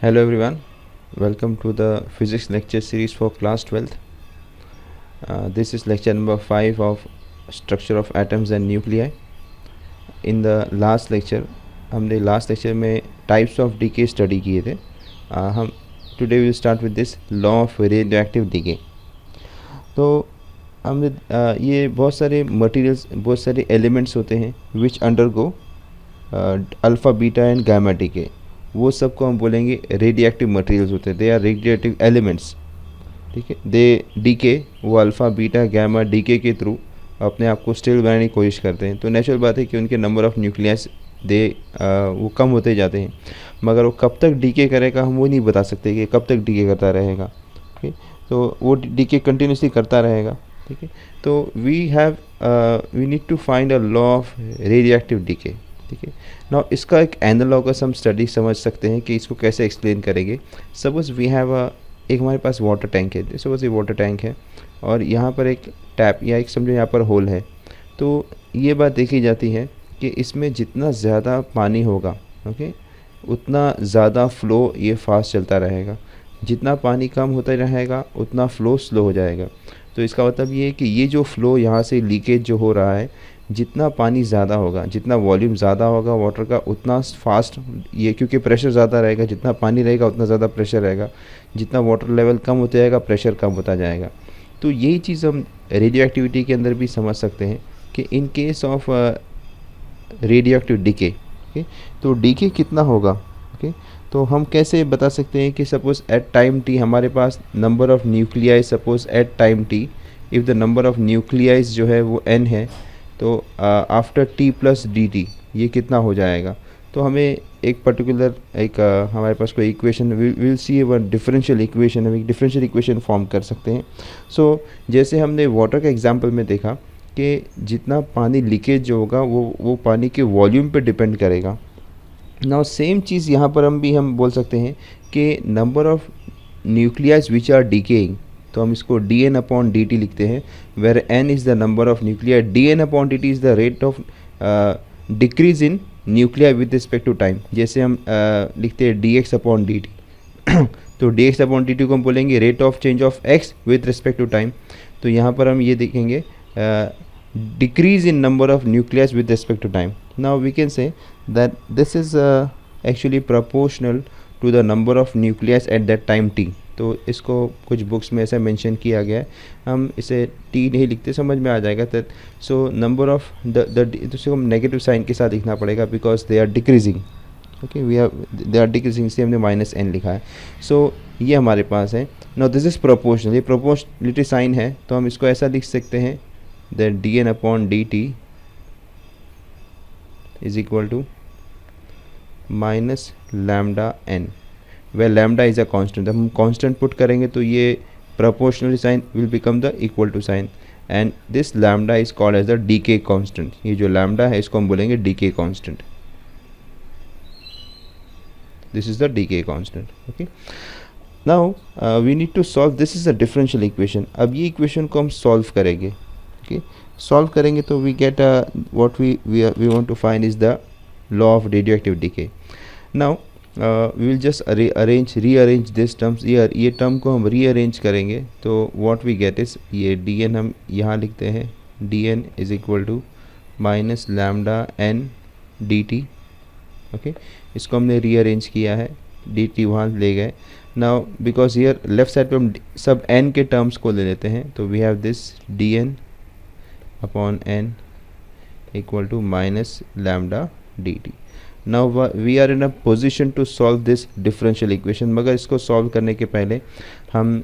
Hello everyone, welcome to the physics lecture series for class 12th. This is lecture number 5 of structure of atoms and nuclei. In the last lecture हमने last lecture में types of decay study किए थे. हम today will start with this law of radioactive decay. तो हमने ये बहुत सारे मटेरियल्स, बहुत सारे एलिमेंट्स होते हैं which undergo alpha beta and gamma decay. वो सब को हम बोलेंगे रेडियोएक्टिव मटेरियल्स होते हैं. They are radioactive elements. ठीक है, दे डीके, वो अल्फ़ा बीटा गामा डीके के थ्रू अपने आप को स्टेबल बनाने की कोशिश करते हैं. तो नेचुरल बात है कि उनके नंबर ऑफ़ न्यूक्लियस वो कम होते जाते हैं, मगर वो कब तक डीके करेगा हम वो नहीं बता सकते कि कब तक डीके करता रहेगा. ठीक है, तो वो डीके कंटिन्यूसली करता रहेगा. ठीक है, तो we need to find a law of radioactive decay. ठीक है, नाउ इसका एक एनालॉगस हम स्टडी समझ सकते हैं कि इसको कैसे एक्सप्लेन करेंगे. सपोज वी हैव एक हमारे पास वाटर टैंक है. सपोज ये वाटर टैंक है और यहाँ पर एक टैप या एक समझो यहाँ पर होल है. तो ये बात देखी जाती है कि इसमें जितना ज़्यादा पानी होगा, ओके, उतना ज़्यादा फ़्लो ये फास्ट चलता रहेगा. जितना पानी कम होता रहेगा उतना फ़्लो स्लो हो जाएगा. तो इसका मतलब ये है कि ये जो फ़्लो यहाँ से लीकेज जो हो रहा है, जितना पानी ज़्यादा होगा, जितना वॉल्यूम ज़्यादा होगा वाटर का, उतना फास्ट ये, क्योंकि प्रेशर ज़्यादा रहेगा. जितना पानी रहेगा उतना ज़्यादा प्रेशर रहेगा. जितना वाटर लेवल कम होता जाएगा प्रेशर कम होता जाएगा. तो यही चीज़ हम रेडियो एक्टिविटी के अंदर भी समझ सकते हैं कि in case of radioactive decay, तो डीके कितना होगा. ओके, तो हम कैसे बता सकते हैं कि सपोज़ एट टाइम टी हमारे पास number of nuclei, suppose at time t if the number of nuclei जो है वो n है, तो after t plus d t ये कितना हो जाएगा. तो हमें एक पर्टिकुलर हमारे पास कोई equation will see one differential equation, हम एक डिफरेंशियल इक्वेशन फॉर्म कर सकते हैं. सो जैसे हमने वाटर के एग्जांपल में देखा कि जितना पानी लीकेज जो होगा वो पानी के वॉल्यूम पे डिपेंड करेगा. नाउ सेम चीज़ यहाँ पर हम बोल सकते हैं कि number of nuclei which are decaying, तो हम इसको dn अपॉन dt लिखते हैं, where n is the number of nuclei. dn upon dt is the rate of decrease in nuclei with respect to time. जैसे हम लिखते हैं dx अपॉन dt, तो dx अपॉन dt को हम बोलेंगे rate of change of x with respect to time. तो यहाँ पर हम ये देखेंगे decrease in number of nucleus with respect to time. Now we can say that this is actually proportional to the number of nucleus at that time t. तो इसको कुछ books में ऐसा मेंशन किया गया है. हम इसे टी नहीं लिखते, समझ में आ जाएगा. दैट सो नंबर ऑफ इसको हम नेगेटिव साइन के साथ लिखना पड़ेगा because they are decreasing. Okay, they are decreasing, इसलिए हमने माइनस n लिखा है. सो ये हमारे पास है. नाउ दिस इज़ प्रोपोर्शनल, ये प्रोपोर्शनलिटी साइन है, तो हम इसको ऐसा लिख सकते हैं that dn upon dt is equal to minus lambda n, where lambda is a constant. जब हम constant पुट करेंगे तो ये proportional sign will become the equal to sign, and this lambda is called as the decay constant. ये जो lambda है इसको हम बोलेंगे decay constant. This is the decay constant. Okay. Now we need to solve. This is a differential equation. अब ये equation को हम solve करेंगे. Okay. Solve करेंगे तो we get what we want to find is the law of radioactive decay. Now we will just rearrange this terms. ये term को हम रीअरेंज करेंगे तो what we get is ये dn हम यहाँ लिखते हैं, dn is equal to minus lambda n dt. Okay, इसको हमने रीअरेंज किया है, dt वहाँ ले गए. Now because here left side पे हम सब n के टर्म्स को ले लेते हैं, तो we have this dn upon n equal to minus lambda dt. Now we are in a position to solve this differential equation. मगर इसको solve करने के पहले हम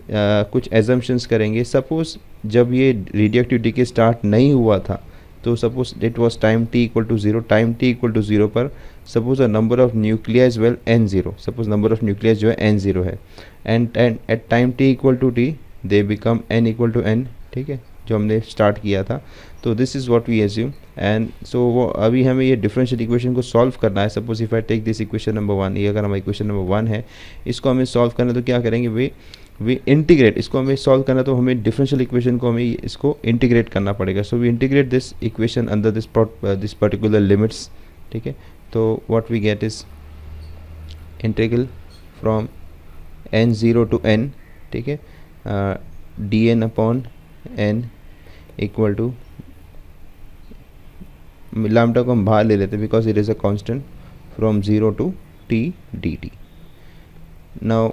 कुछ assumptions करेंगे. Suppose जब ये radioactive decay start नहीं हुआ था, तो suppose it was time t equal to 0, time t equal to 0 पर suppose a number of nuclei as well n0, suppose number of nuclei जो है n0 है, and at time t equal to t they become n equal to n. ठीक है, जो हमने start किया था. तो this is what we assume. And so वो अभी हमें ये डिफरेंशियल इक्वेशन को सॉल्व करना है. Suppose if I take this equation number 1, ये अगर हमारा इक्वेशन नंबर 1 है, इसको हमें सॉल्व करना, तो क्या करेंगे, वी इंटीग्रेट. इसको हमें सॉल्व करना तो हमें डिफरेंशियल इक्वेशन को हमें इसको इंटीग्रेट करना पड़ेगा. So we integrate this equation under this particular limits. ठीक है, तो what we get is integral from n0 to n, ठीक है, dn upon n equal to lambda को हम बाहर ले लेते हैं because it is a constant from 0 to t dt. Now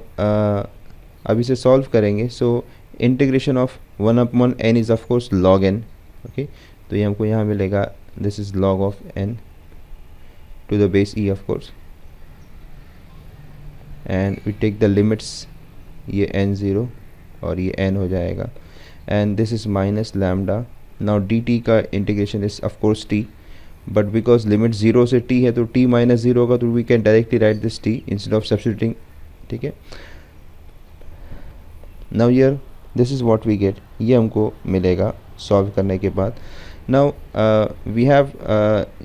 अब इसे सॉल्व करेंगे. So integration of 1 upon n is of course log n. Okay, तो ये हमको यहाँ मिलेगा this is log of n to the base e of course, and we take the limits, ये n0 और ये n हो जाएगा, and this is minus lambda. now dt का integration is of course t, but because limit 0 से t है तो t minus 0 होगा, तो we can directly write this t instead of substituting. ठीक है, now here this is what we get, ये हमको मिलेगा सॉल्व करने के बाद. now we have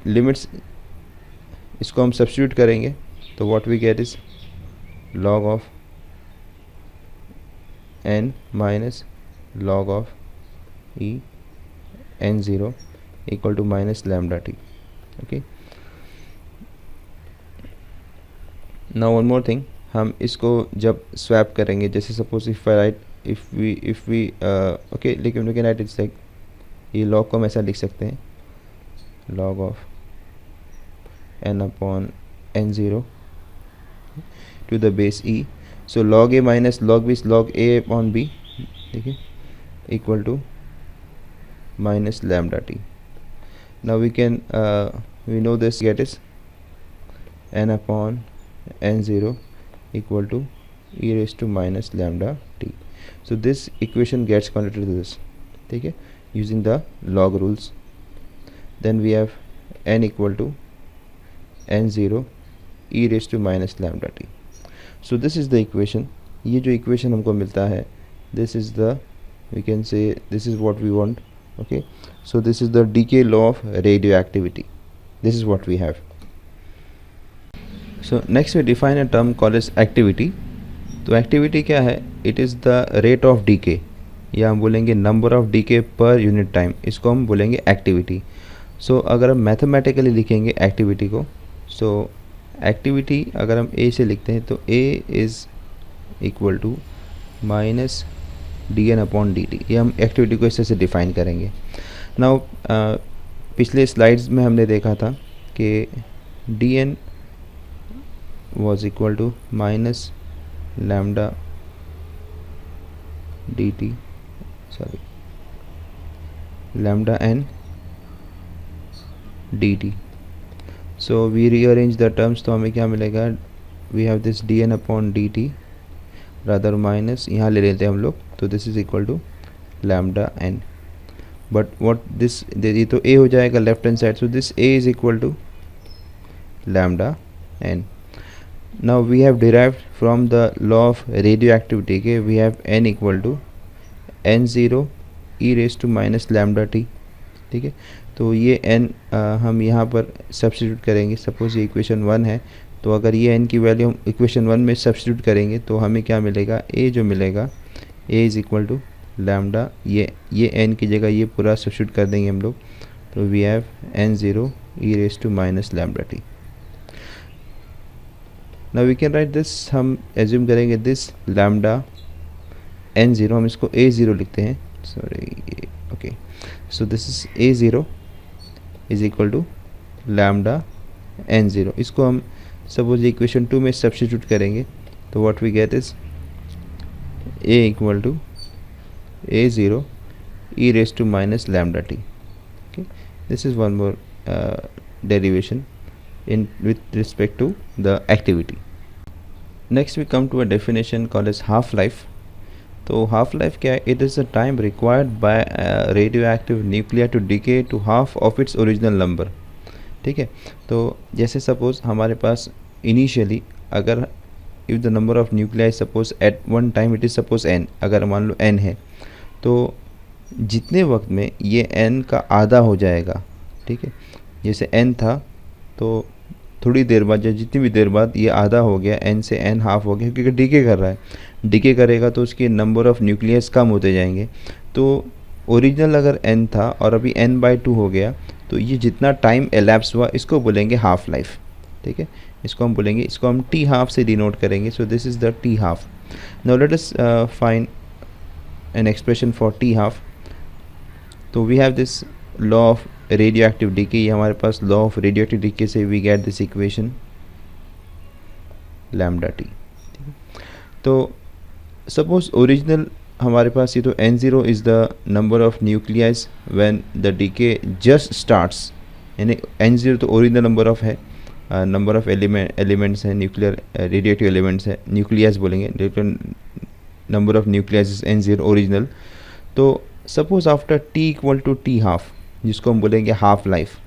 limits, इसको हम सब्स्टिट्यूट करेंगे तो what we get is log of n minus log of e n0 equal to minus lambda t. okay, now one more thing, हम इसको जब स्वैप करेंगे, जैसे suppose if I write if we okay, लेकिन we can write it's like, ये log को हम ऐसा लिख सकते हैं log of n upon n0 to the base e. so log a minus log b is log a upon b, ठीक है, equal to minus lambda t. now we can we know this get is n upon n0 equal to e raised to minus lambda t. so this equation gets converted to this, ठीक है, using the log rules. then we have n equal to n0 e raised to minus lambda t. so this is the equation. ये जो equation हमको मिलता है, this is the, we can say this is what we want. okay, so this is the decay law of radioactivity. this is what we have. so next we define a term called as activity. तो activity क्या है? it is the rate of decay, या हम बोलेंगे number of decay per unit time, इसको हम बोलेंगे activity. so अगर हम मैथमेटिकली लिखेंगे activity को, so एक्टिविटी अगर हम a से लिखते हैं तो a is equal to minus d n upon d t. ये हम एक्टिविटी को इस तरह से डिफ़ाइन करेंगे. नाउ पिछले स्लाइड्स में हमने देखा था कि d n was equal to minus lambda d t, sorry lambda n d t. so we rearrange the terms, तो हमें क्या मिलेगा, we have this dn upon dt rather minus, यहाँ ले लेते हैं हम लोग, तो this is equal to lambda n. but what this, ये तो a हो जाएगा left hand side, so this a is equal to lambda n. now we have derived from the law of radioactivity के we have n equal to n0 e raised to minus lambda t. ठीक है, तो ये n हम यहाँ पर substitute करेंगे. Suppose ये इक्वेशन 1 है, तो अगर ये n की वैल्यू हम इक्वेशन 1 में सब्स्टिट्यूट करेंगे तो हमें क्या मिलेगा, a जो मिलेगा a is equal to lambda, ये n की जगह ये पूरा सब्स्टिट्यूट कर देंगे हम लोग, तो we have n0 e raise to minus lambda t. Now we can write this, हम एज्यूम करेंगे दिस लैम्डा n0, हम इसको a0 लिखते हैं, sorry okay. so this is a0 is equal to lambda n0. इसको हम सपोज इक्वेशन 2 में substitute करेंगे तो what we get is a equal to a0 e raised to minus lambda t. okay, this is one more derivation in with respect to the activity. next we come to a definition called as half life. तो half life क्या है, it is the time required by radio active nuclear to decay to half of its original number. ठीक है, तो जैसे suppose हमारे पास initially अगर if the number of nuclear suppose at one time it is suppose n, अगर मान लो n है तो जितने वक्त में ये n का आधा हो जाएगा, ठीक है, जैसे n था तो थोड़ी देर बाद या जितनी भी देर बाद ये आधा हो गया, n से n हाफ हो गया, क्योंकि डीके कर रहा है. डीके करेगा तो उसके नंबर ऑफ न्यूक्लियस कम होते जाएंगे. तो ओरिजिनल अगर n था और अभी n/2 हो गया तो ये जितना टाइम एलैप्स हुआ इसको बोलेंगे हाफ लाइफ. ठीक है, इसको हम बोलेंगे, इसको हम टी हाफ से डिनोट करेंगे. So this is the t half. Now let us find an expression for t half. तो we have this law of radioactive decay. ये हमारे पास law of radioactive decay से we get this equation lambda t. तो suppose original हमारे पास ये तो n0 is the number of nucleus when the decay just starts, यानी n0 तो ओरिजिनल नंबर ऑफ है, नंबर ऑफ एलिमेंट्स हैं, न्यूक्लियर रेडिएटिव एलिमेंट्स है, न्यूक्लियस बोलेंगे, लेकिन number of nucleus is n0 original. तो suppose after t equal to t half, जिसको हम बोलेंगे हाफ लाइफ,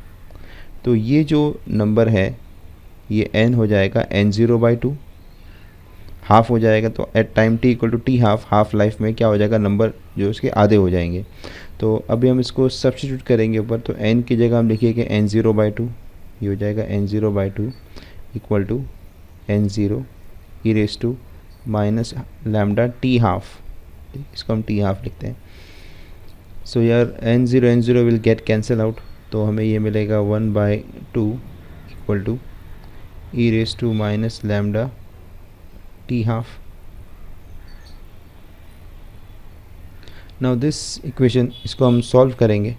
तो ये जो नंबर है ये n हो जाएगा n0/2, हाफ हो जाएगा. तो at time t equal to t half life में क्या हो जाएगा, नंबर जो उसके आधे हो जाएंगे. तो अभी हम इसको सब्स्टिट्यूट करेंगे ऊपर. तो n की जगह हम लिखिए कि n0/2, ये हो जाएगा n0/2 equal to n0 e raise to minus lambda t half. इसको हम टी हाफ लिखते हैं. सो यार n0 will get cancel out. तो हमें ये मिलेगा 1/2 equal to e raise to minus lambda t half. Now this equation, इसको हम सॉल्व करेंगे.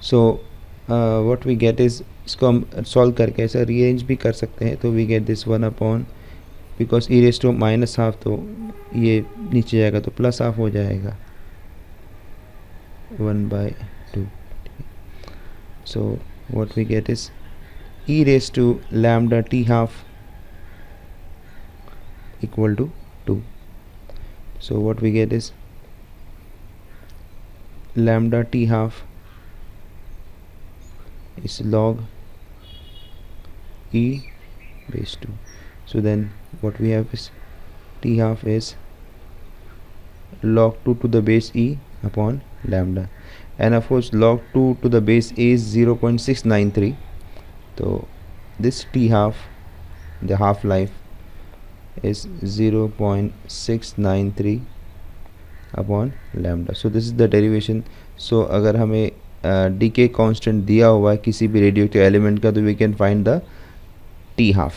So what we get is, इसको हम सॉल्व करके ऐसा रीअरेंज भी कर सकते हैं. तो we get this 1 because e raise to minus half, तो ये नीचे जाएगा तो प्लस हाफ हो जाएगा 1/2. So what we get is e raise to lambda t half equal to 2. So what we get is lambda t half is log e base 2. So then what we have is t half is log 2 to the base e upon lambda, and of course log 2 to the base a is 0.693. So this t half, the half life is 0.693 upon lambda. So this is the derivation. So अगर हमें decay constant दिया हुआ है किसी भी radioactive element का, तो we can find the t half,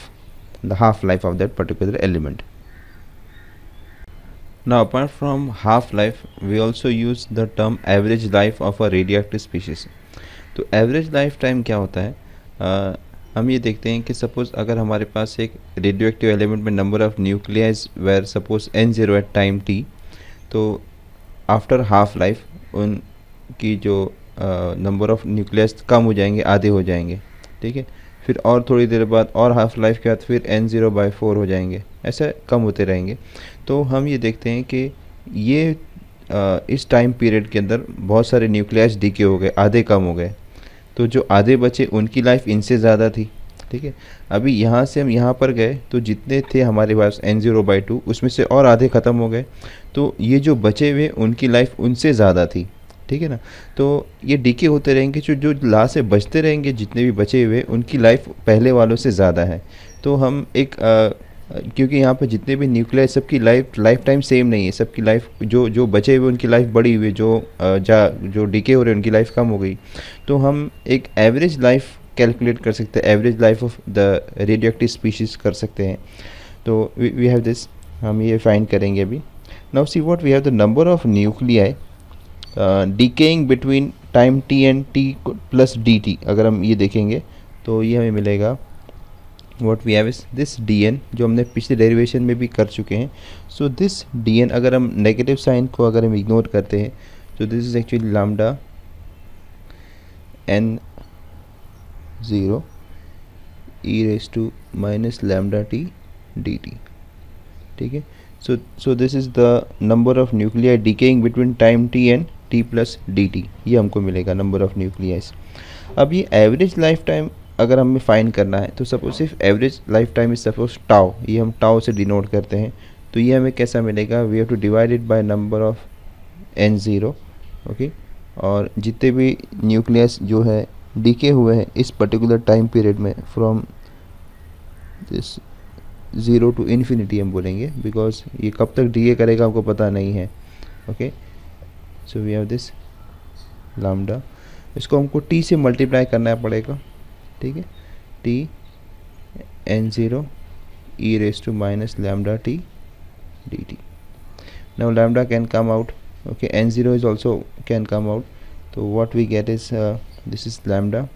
the half life of that particular element. Now apart from half life, we also use the term average life of a radioactive species. तो average lifetime क्या होता है, हम ये देखते हैं कि suppose अगर हमारे पास एक रेडियो एक्टिव एलिमेंट में number of nucleus where suppose n0 at time t, तो आफ्टर हाफ लाइफ उनकी जो नंबर ऑफ़ न्यूक्लियस कम हो जाएंगे, आधे हो जाएंगे. ठीक है. फिर और थोड़ी देर बाद और हाफ लाइफ के बाद फिर n0/4 हो जाएंगे, ऐसे कम होते रहेंगे. तो हम ये देखते हैं कि ये इस टाइम पीरियड के अंदर बहुत सारे न्यूक्लियस डीके हो गए, आधे कम हो गए. तो जो आधे बचे उनकी लाइफ इनसे ज़्यादा थी. ठीक है. अभी यहाँ से हम यहाँ पर गए तो जितने थे हमारे पास n0/2, उसमें से और आधे ख़त्म हो गए. तो ये जो बचे हुए उनकी लाइफ उनसे ज़्यादा थी. ठीक है ना. तो ये डीके होते रहेंगे, जो लास्ट से बचते रहेंगे, जितने भी बचे हुए उनकी लाइफ पहले वालों से ज़्यादा है. तो हम एक क्योंकि यहाँ पर जितने भी न्यूक्लियस सबकी लाइफ टाइम सेम नहीं है, सबकी लाइफ जो बचे हुए उनकी लाइफ बड़ी हुई, जो डीके हो रहे हैं उनकी लाइफ कम हो गई. तो हम एक एवरेज लाइफ कैलकुलेट कर सकते हैं, average life of the radioactive species कर सकते हैं. तो वी हैव दिस, हम ये फाइंड करेंगे अभी. Now see what we have the number of nuclei decaying between time t and t plus dt. अगर हम ये देखेंगे तो ये हमें मिलेगा what we have is this dn, जो हमने पिछले डेरिवेशन में भी कर चुके हैं. सो दिस dn, अगर हम नेगेटिव साइन को अगर हम इग्नोर करते हैं, तो this is actually lambda n0 e raise to minus lambda t dt. ठीक है. So this is the number of nuclei decaying between time t and t plus dt. ये हमको मिलेगा नंबर ऑफ न्यूक्लियाइज. अब ये एवरेज लाइफ टाइम अगर हमें find करना है, तो सपोज सिर्फ average life time is suppose tau, ये हम टाउ से डिनोट करते हैं. तो ये हमें कैसा मिलेगा, we have to divide it by number of n0. Okay. और जितने भी न्यूक्लियस जो है डीके हुए हैं इस पर्टिकुलर टाइम पीरियड में, फ्रॉम दिस 0 टू इन्फिनिटी हम बोलेंगे, बिकॉज ये कब तक डीके करेगा हमको पता नहीं है. Okay. So we have this lambda, इसको हमको t से मल्टीप्लाई करना पड़ेगा. ठीक है. t n0 e raised to minus lambda t dt. Now lambda can come out, okay, n0 is also can come out. So what we get is this is lambda,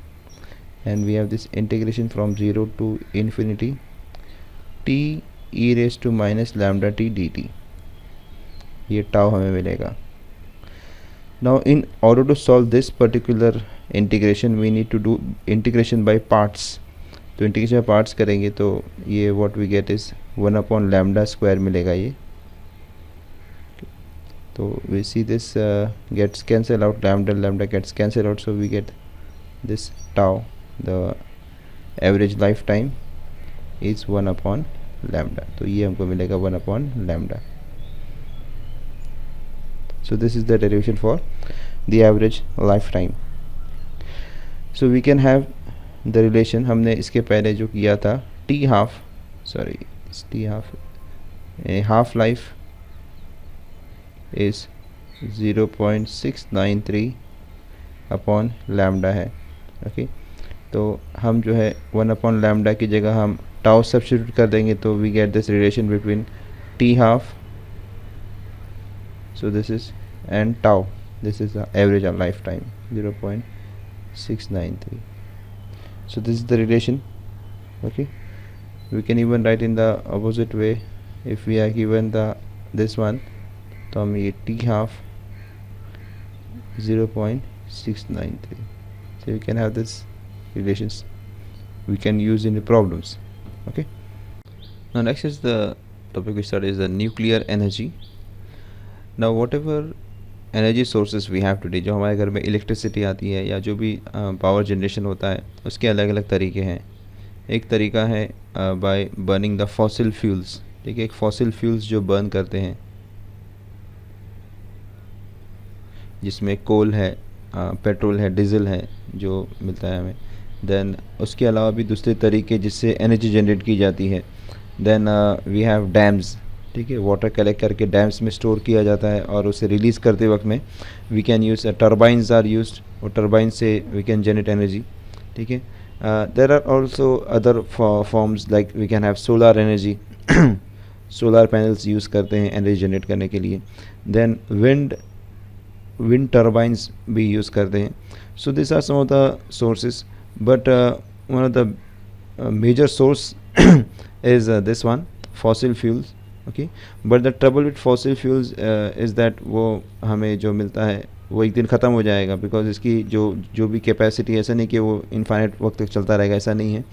and we have this integration from 0 to infinity t e raised to minus lambda t dt. ये tau हमें मिलेगा. Now in order to solve this particular integration we need to do integration by parts. तो integration parts करेंगे तो ये what we get is 1 lambda square मिलेगा ये. तो we see this gets cancelled out, lambda gets cancelled out, so we get this tau, the average lifetime is 1 lambda. तो ये हमको मिलेगा 1 lambda. So this is the derivation for the average lifetime. So we can have the relation, हमने इसके पहले जो किया था half life is 0.693 upon lambda है. ओके, तो हम जो है 1 lambda की जगह हम tau सब्स्टिट्यूट कर देंगे तो we get this relation between t half, so this is, and tau, this is the average of lifetime 0.693. so this is the relation. Okay, we can even write in the opposite way. if we are given this one, तो हम ये t half 0.693, so you can have this relations we can use in the problems. Okay, now next is the topic we study is the nuclear energy. Now whatever energy sources we have today, जो हमारे घर में electricity आती है या जो भी power generation होता है उसके अलग अलग तरीके हैं. एक तरीका है by burning the fossil fuels. ठीक है, एक फॉसिल फ्यूल्स जो बर्न करते हैं जिसमें कोल है, पेट्रोल है, डीजल है जो मिलता है हमें. देन उसके अलावा भी दूसरे तरीके जिससे एनर्जी जनरेट की जाती है. Then we have dams. ठीक है, वाटर कलेक्ट करके डैम्स में स्टोर किया जाता है और उसे रिलीज़ करते वक्त में we can use turbines are used, और टर्बाइन से वी कैन जनरेट एनर्जी. ठीक है, there are also other forms like we can have solar energy. Solar panels use करते हैं एनर्जी जनरेट करने के लिए. देन विंड टर्बाइंस भी यूज़ करते हैं. So this are some of the sources, but one of the major source is this one, fossil fuels. Okay, but the trouble with fossil fuels is that वो हमें जो मिलता है वो एक दिन ख़त्म हो जाएगा, बिकॉज इसकी जो भी कैपेसिटी, ऐसा नहीं कि वो इनफाइनाइट वक्त तक चलता रहेगा, ऐसा नहीं है.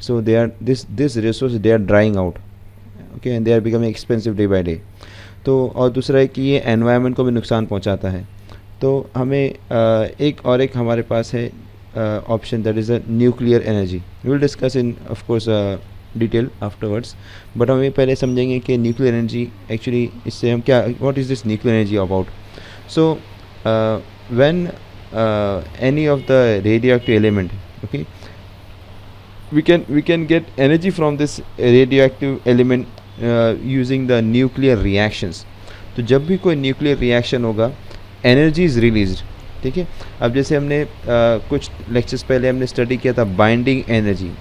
So they are this resource they are drawing out. Okay, and they are becoming expensive day by day. तो और दूसरा है कि ये एनवायरनमेंट को भी नुकसान पहुंचाता है. तो हमें एक हमारे पास है option, that is a nuclear energy. We will discuss in of course detail afterwards, but हम ये पहले समझेंगे कि न्यूक्लियर एनर्जी एक्चुअली इससे हम क्या, what is this nuclear energy about. So when any of the radioactive element, okay, we can get energy from this radioactive element using the nuclear reactions. तो जब भी कोई न्यूक्लियर रिएक्शन होगा energy is released. ठीक है, अब जैसे हमने कुछ लेक्चर्स पहले हमने स्टडी किया था बाइंडिंग एनर्जी.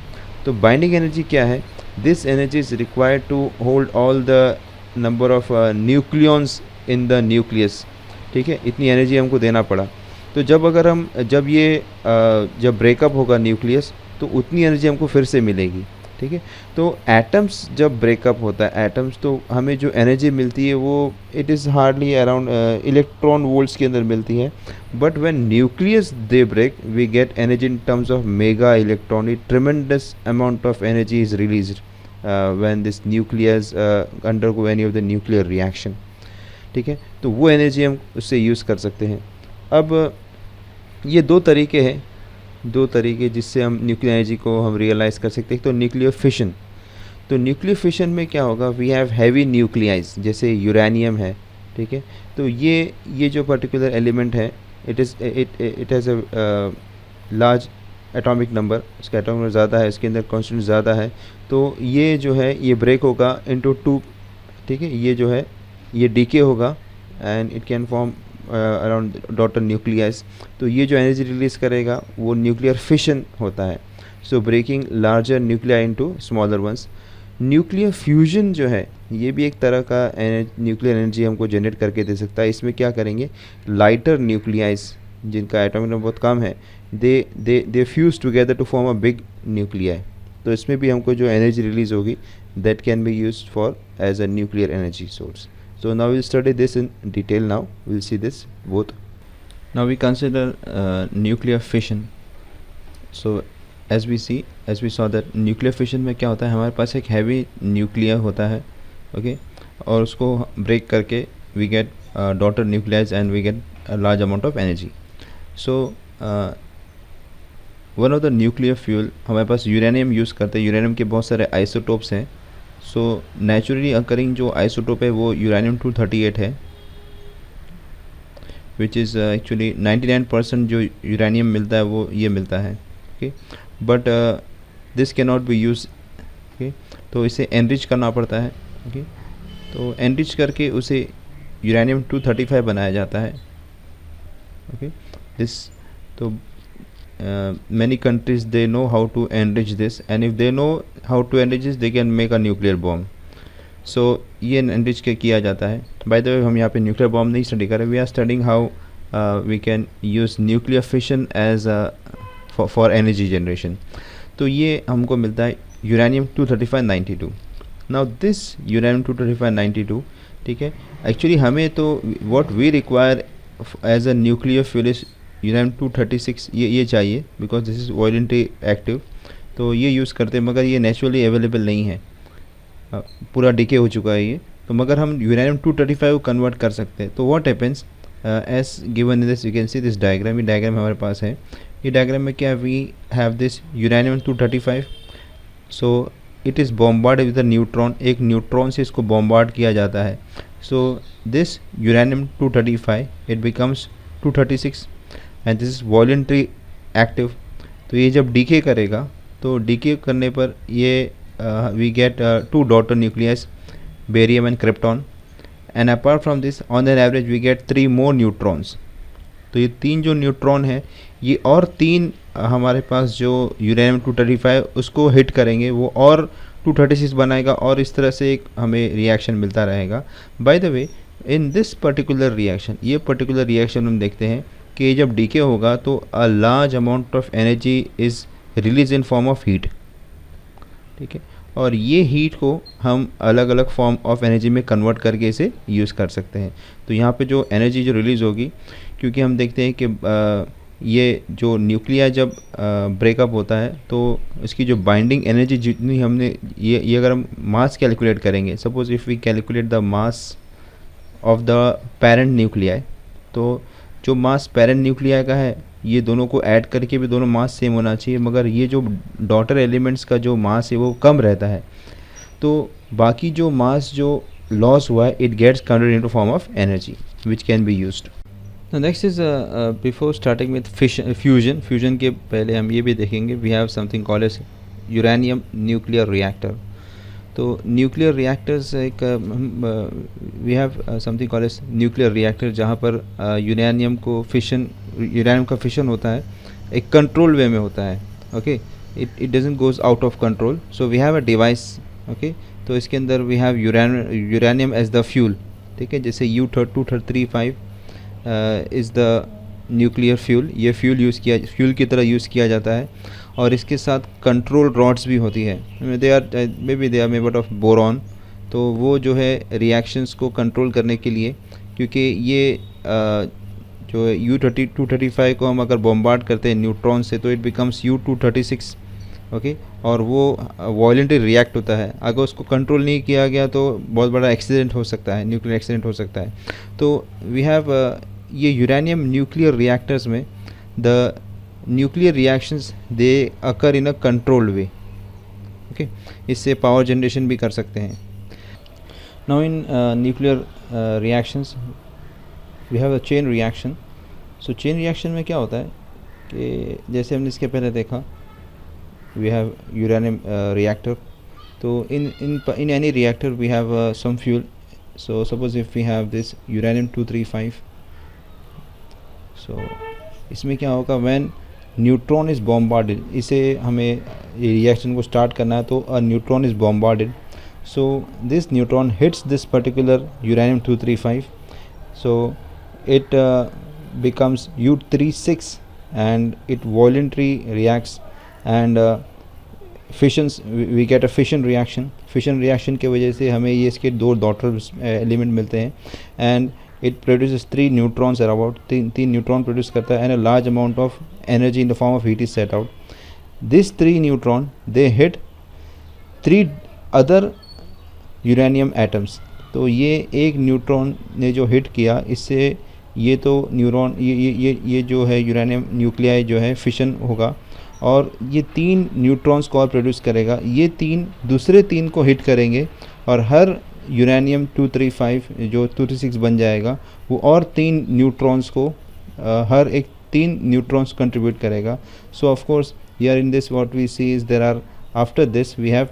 तो बाइंडिंग एनर्जी क्या है? This energy is required to hold all the number of nucleons in the nucleus. ठीक है, इतनी एनर्जी हमको देना पड़ा. तो जब ब्रेकअप होगा न्यूक्लियस तो उतनी एनर्जी हमको फिर से मिलेगी. ठीक है, तो एटम्स जब ब्रेकअप होता है एटम्स, तो हमें जो एनर्जी मिलती है वो it is hardly around electron volts के अंदर मिलती है. But when nucleus they break we get energy in terms of mega electron. Tremendous amount of energy is released when this nucleus undergo any of the nuclear reaction. ठीक है, तो वो energy हम उससे यूज़ कर सकते हैं. अब ये दो तरीके जिससे हम न्यूक्लियर एनर्जी को हम रियलाइज़ कर सकते हैं. तो न्यूक्लियर फिशन. तो न्यूक्लियर फिशन में क्या होगा, वी हैव हैवी न्यूक्लियाइज, जैसे यूरेनियम है. ठीक है, तो ये जो पर्टिकुलर एलिमेंट है it has a large atomic number, इसका एटॉमिक नंबर ज़्यादा है, इसके अंदर कॉन्स्टेंट ज़्यादा है. तो ये जो है ये ब्रेक होगा इनटू टू. ठीक है, ये जो है ये डीके होगा and it can form around daughter nucleus. तो ये जो एनर्जी रिलीज़ करेगा वो न्यूक्लियर फिशन होता है. so breaking larger nuclei into smaller ones. Nuclear fusion जो है ये भी एक तरह का न्यूक्लियर एनर्जी हमको जनरेट करके दे सकता है. इसमें क्या करेंगे, लाइटर न्यूक्लियाइज जिनका एटॉमिक नंबर बहुत कम है, they fuse together to form a big nuclei. तो इसमें भी हमको जो एनर्जी रिलीज होगी that can be used for as a nuclear energy source. So now we'll study this in detail. Now we'll see this both. Now we consider nuclear fission. So as we saw that nuclear fission में क्या होता है, हमारे पास एक heavy nucleus होता है, okay, और उसको break करके we get daughter nuclei and we get a large amount of energy. So one of the nuclear fuel, हमारे पास यूरेनियम यूज़ करते हैं. यूरेनियम के बहुत सारे आइसोटोप्स हैं. सो नेचुरली अकरिंग जो आइसोटोप है वो यूरेनियम 238 है, विच इज़ एक्चुअली 99% जो यूरेनियम मिलता है वो ये मिलता है. Okay, but this can not be use. Okay, तो इसे एनरिच करना पड़ता है. ओके, तो एनरिच करके उसे यूरेनियम 235 बनाया जाता है. ओके, दिस तो many countries they know how to enrich this, and if they know how to enrich this they can make a nuclear bomb. So ये enrich के किया जाता है. By the way, हम यहाँ पे nuclear bomb नहीं study कर रहे, we are studying how we can use nuclear fission as for energy generation. तो ये हमको मिलता है uranium 235-92. Now this uranium 235-92, ठीक है, actually हमें तो what we require as a nuclear fuel is uranium 236 ये चाहिए, because this is violently active. तो ये यूज़ करते हैं, मगर ये नेचुरली अवेलेबल नहीं है, पूरा डिके हो चुका है ये. तो मगर हम यूरेनियम 235 को कन्वर्ट कर सकते हैं. तो what happens as given in this, you can see this diagram. ये डायग्राम हमारे पास है. ये डायग्राम में क्या, we have this uranium 235. So it is bombard with a neutron. एक न्यूट्रॉन से इसको बॉम्बार्ड किया जाता है. So this uranium 235 it becomes 236 and this is voluntary active. तो ये जब डीके करेगा तो डीके करने पर ये we get 2 daughter nucleus, barium and krypton, and apart from this on an average we get 3 more neutrons. तो ये 3 जो न्यूट्रॉन है ये और 3 हमारे पास जो यूरेनियम 235 उसको हिट करेंगे, वो और 236 बनाएगा, और इस तरह से एक हमें रिएक्शन मिलता रहेगा. By the way, in this particular reaction, ये पर्टिकुलर रिएक्शन हम देखते हैं कि जब डीके होगा तो a large amount of energy is release in form of heat. ठीक है, और ये हीट को हम अलग अलग फॉर्म ऑफ एनर्जी में कन्वर्ट करके इसे यूज़ कर सकते हैं. तो यहाँ पे जो एनर्जी जो रिलीज़ होगी, क्योंकि हम देखते हैं कि ये जो न्यूक्लिया जब ब्रेकअप होता है तो इसकी जो बाइंडिंग एनर्जी जितनी हमने ये अगर हम मास कैलकुलेट करेंगे, suppose if we calculate the mass of the parent nuclei, तो जो मास पेरेंट न्यूक्लियाई का है ये दोनों को ऐड करके भी दोनों मास सेम होना चाहिए, मगर ये जो डॉटर एलिमेंट्स का जो मास है वो कम रहता है. तो बाकी जो मास जो लॉस हुआ है it gets converted into form of energy which can be used. Next is before starting with fusion के पहले हम ये भी देखेंगे, we have something called as uranium nuclear reactor. तो न्यूक्लियर रिएक्टर्स एक we have something called as nuclear reactor, जहाँ पर यूरेनियम का फिशन होता है, एक कंट्रोल वे में होता है. Okay, it doesn't goes out of control. So we have a device. Okay, तो इसके अंदर we have uranium as the fuel. ठीक है, जैसे U-235 is the nuclear fuel. ये फ्यूल की तरह यूज़ किया जाता है, और इसके साथ कंट्रोल रॉड्स भी होती है. They are made of boron. तो वो जो है रिएक्शंस को कंट्रोल करने के लिए, क्योंकि ये जो U-235 को हम अगर बॉम्बार्ड करते हैं न्यूट्रॉन से तो इट बिकम्स U-236. ओके, और वो वॉयलेंटली रिएक्ट होता है. अगर उसको कंट्रोल नहीं किया गया तो बहुत बड़ा एक्सीडेंट हो सकता है, न्यूक्लियर एक्सीडेंट हो सकता है. तो वी हैव ये यूरेनियम न्यूक्लियर रिएक्टर्स में the nuclear reactions they occur in a controlled way. Okay, इससे पावर जनरेशन भी कर सकते हैं. Now in nuclear reactions we have a chain reaction. So chain reaction में क्या होता है कि जैसे हमने इसके पहले देखा, वी हैव यूरेनियम रिएक्टर. तो in any reactor we have some fuel. So suppose if we have this uranium 235. So इसमें क्या होगा, व्हेन न्यूट्रॉन इज़ बॉम्बार्डेड, इसे हमें रिएक्शन को स्टार्ट करना है तो a neutron is bombarded. So this neutron hits this particular uranium 235, so it becomes U36 and it violently reacts and fissions. We get a fission reaction. Fission reaction के वजह से हमें ये इसके दो डॉटर एलिमेंट मिलते हैं and it produces 3 neutrons are about तीन न्यूट्रॉन प्रोड्यूस करता है and a large amount of energy in the form of heat is set out. These 3 neutron they hit 3 other uranium atoms. तो ये एक neutron ने जो हिट किया इससे ये तो न्यूरॉन ये जो है यूरेनियम न्यूक्लियाई जो है फिशन होगा और ये 3 न्यूट्रॉन्स को और प्रोड्यूस करेगा. ये 3 दूसरे 3 को हिट करेंगे और हर यूरेनियम 235 जो 236 बन जाएगा वो और 3 न्यूट्रॉन्स को हर एक 3 न्यूट्रॉन्स कंट्रीब्यूट करेगा. So of course here in this what we see is there are after this we have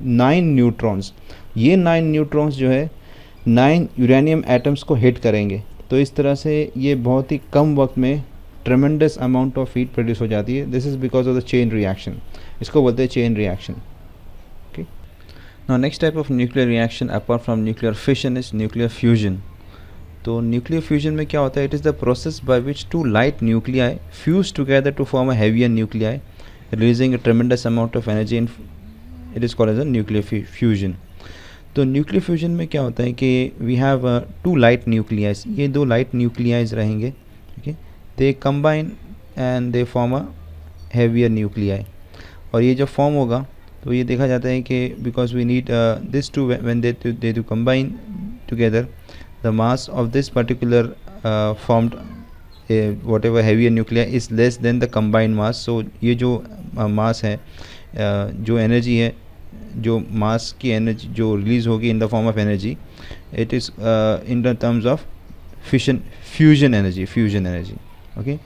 9 neutrons. ये 9 न्यूट्रॉन्स जो है 9 यूरेनियम एटम्स को हिट करेंगे. तो इस तरह से ये बहुत ही कम वक्त में tremendous amount of heat produce हो जाती है. This is because of the chain reaction. इसको बोलते हैं chain reaction. Okay. Now next type of nuclear reaction apart from nuclear fission is nuclear fusion. तो न्यूक्लियर फ्यूजन में क्या होता है? It is the process by which 2 light nuclei fuse together to form a heavier nuclei releasing a tremendous amount of energy in it is called as a nuclear fusion. तो nuclear fusion में क्या होता है कि we have 2 light न्यूक्लियाइज. ये 2 light न्यूक्लियाइज रहेंगे. Okay. They combine and they form a heavier nuclei. और ये जब फॉर्म होगा तो ये देखा जाता है कि because we need this to when they to combine together the mass of this particular formed whatever heavier nuclei is less than the combined mass. So ये जो मास है जो एनर्जी है जो मास की एनर्जी जो रिलीज़ होगी in the form of energy it is in the terms of fusion energy. Okay.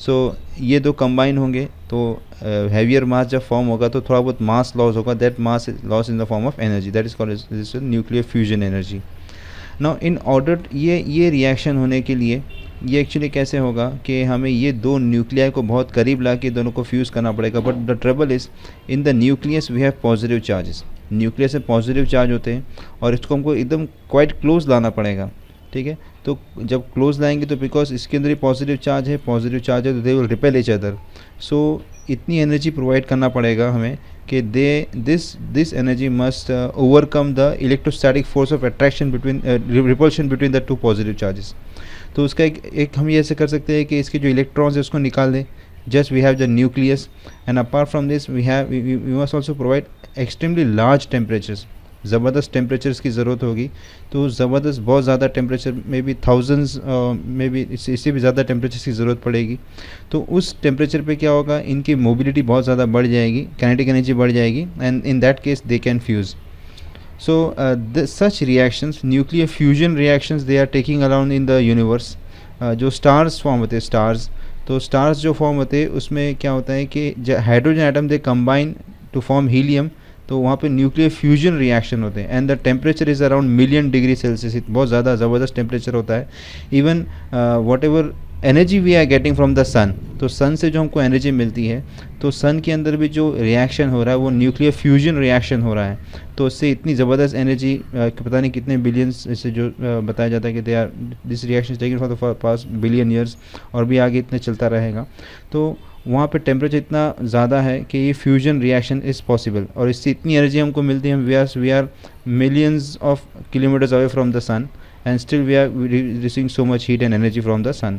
So ये दो कंबाइन होंगे तो हैवियर मास जब फॉर्म होगा तो थोड़ा बहुत मास लॉस होगा. That mass is loss in the form of energy. That is called nuclear fusion energy. Now in order ये रिएक्शन होने के लिए ये एक्चुअली कैसे होगा कि हमें ये 2 न्यूक्लियाई को बहुत करीब ला के दोनों को फ्यूज़ करना पड़ेगा. But the trouble is in the nucleus we have positive charges. Nucleus में पॉजिटिव चार्ज होते हैं और इसको हमको एकदम क्वाइट क्लोज लाना पड़ेगा. ठीक है. तो जब क्लोज लाएंगे तो बिकॉज इसके अंदर ही पॉजिटिव चार्ज है तो they will repel each other. So इतनी एनर्जी प्रोवाइड करना पड़ेगा हमें कि this energy must overcome the electrostatic force of attraction between repulsion between the 2 positive charges. तो उसका एक हम ये ऐसे कर सकते हैं कि इसके जो इलेक्ट्रॉन्स है उसको निकाल दें. Just we have the nucleus and apart from this we must also provide extremely large temperatures. ज़बरदस्त टेम्परेचर्स की ज़रूरत होगी. तो ज़बरदस्त बहुत ज़्यादा temperature maybe thousands maybe इससे भी ज़्यादा टेम्परेचर की ज़रूरत पड़ेगी. तो उस टेम्परेचर पे क्या होगा इनकी मोबिलिटी बहुत ज़्यादा बढ़ जाएगी. काइनेटिक एनर्जी बढ़ जाएगी and in that case they can fuse. So such reactions, nuclear fusion reactions, they are taking around in the universe. जो stars form होते हैं stars, तो stars जो form होते हैं उसमें क्या होता है कि hydrogen atom they combine to form helium. तो वहाँ पे न्यूक्लियर फ्यूजन रिएक्शन होते हैं and the temperature is around 1,000,000 degree Celsius. बहुत ज़्यादा ज़बरदस्त टेम्परेचर होता है. Even whatever energy we are getting from the sun, तो सन से जो हमको एनर्जी मिलती है तो सन के अंदर भी जो रिएक्शन हो रहा है वो न्यूक्लियर फ्यूजन रिएक्शन हो रहा है. तो उससे इतनी ज़बरदस्त एनर्जी पता नहीं कितने बिलियंस इससे जो बताया जाता है कि they are this reaction taking for the past billion years और भी आगे इतने चलता रहेगा. तो वहाँ पे टेम्परेचर इतना ज़्यादा है कि ये फ्यूजन रिएक्शन इज़ पॉसिबल और इससे इतनी एनर्जी हमको मिलती है. We are millions of kilometres away from the sun and still we are receiving so much heat and energy from the sun.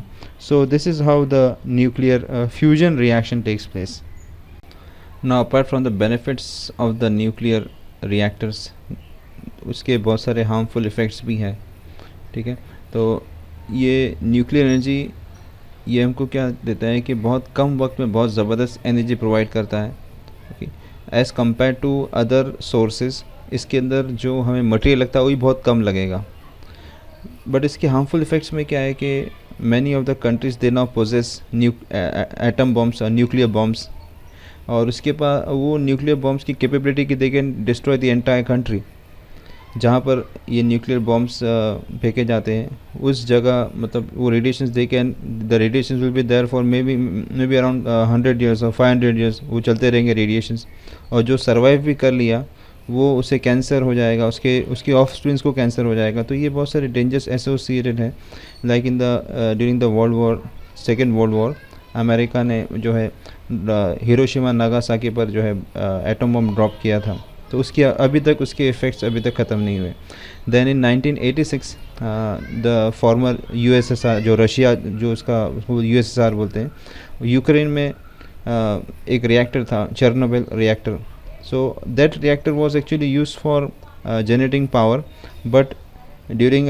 So this is how the nuclear fusion reaction takes place. Now apart from the benefits of the nuclear reactors, उसके बहुत सारे harmful effects भी हैं. ठीक है. तो ये nuclear energy ये हमको क्या देता है कि बहुत कम वक्त में बहुत ज़बरदस्त एनर्जी प्रोवाइड करता है. Okay. As compare to other sources इसके अंदर जो हमें मटेरियल लगता है वही बहुत कम लगेगा. बट इसके हार्मफुल इफ़ेक्ट्स में क्या है कि many of the countries they now possess atom bombs और न्यूक्लियर बॉम्ब्स और उसके पास वो न्यूक्लियर बॉम्ब्स की कैपेबिलिटी की they can destroy the entire country. जहाँ पर ये न्यूक्लियर बॉम्ब्स फेंके जाते हैं उस जगह मतलब वो radiations they can the radiations will be there for maybe around 100 years और 500 ईयर्स वो चलते रहेंगे रेडिएशंस। और जो सर्वाइव भी कर लिया वो उसे कैंसर हो जाएगा, उसके ऑफ स्प्रिंग्स को कैंसर हो जाएगा। तो ये बहुत सारे डेंजर्स एसोसिएटेड है। Like in the during the second world war America ने जो है हिरोशिमा नागासाकी पर जो है एटम बम ड्रॉप किया था। तो उसकी अभी तक उसके इफ़ेक्ट्स अभी तक ख़त्म नहीं हुए। Then in 1986 the former USSR, जो रशिया जो उसका यूएसएसआर बोलते हैं, यूक्रेन में एक रिएक्टर था, Chernobyl reactor. So that reactor was actually used for generating power, but during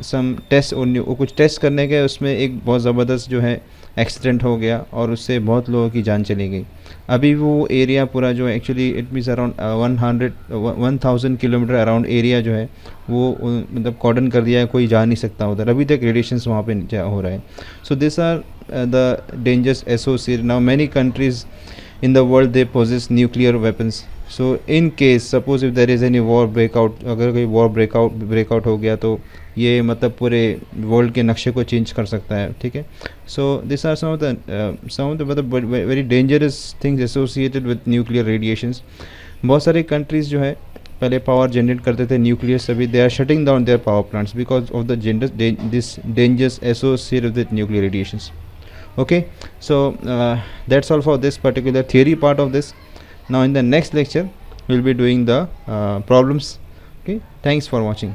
some test वो कुछ टेस्ट करने के उसमें एक बहुत ज़बरदस्त जो है एक्सीडेंट हो गया और उससे बहुत लोगों की जान चली गई। अभी वो एरिया पूरा जो है actually it means around 1000 kilometre around area जो है वो मतलब कॉर्डन कर दिया है, कोई जा नहीं सकता उधर। अभी तक रेडिएशंस वहाँ पे हो रहा है। So this are the dangers associated. Now many countries in the world they possess nuclear weapons. So in case suppose if there is any war breakout, अगर कोई war breakout हो गया तो ये मतलब पूरे वर्ल्ड के नक्शे को चेंज कर सकता है, ठीक है। So this are some of the मतलब very dangerous things associated with nuclear radiations. बहुत सारे कंट्रीज़ जो है पहले पावर जनरेट करते थे न्यूक्लियर से, भी they are shutting down their power plants because of the this dangers associated with nuclear radiations. Okay, so that's all for this particular theory part of this. Now in the next lecture we'll be doing the problems. Okay, thanks for watching.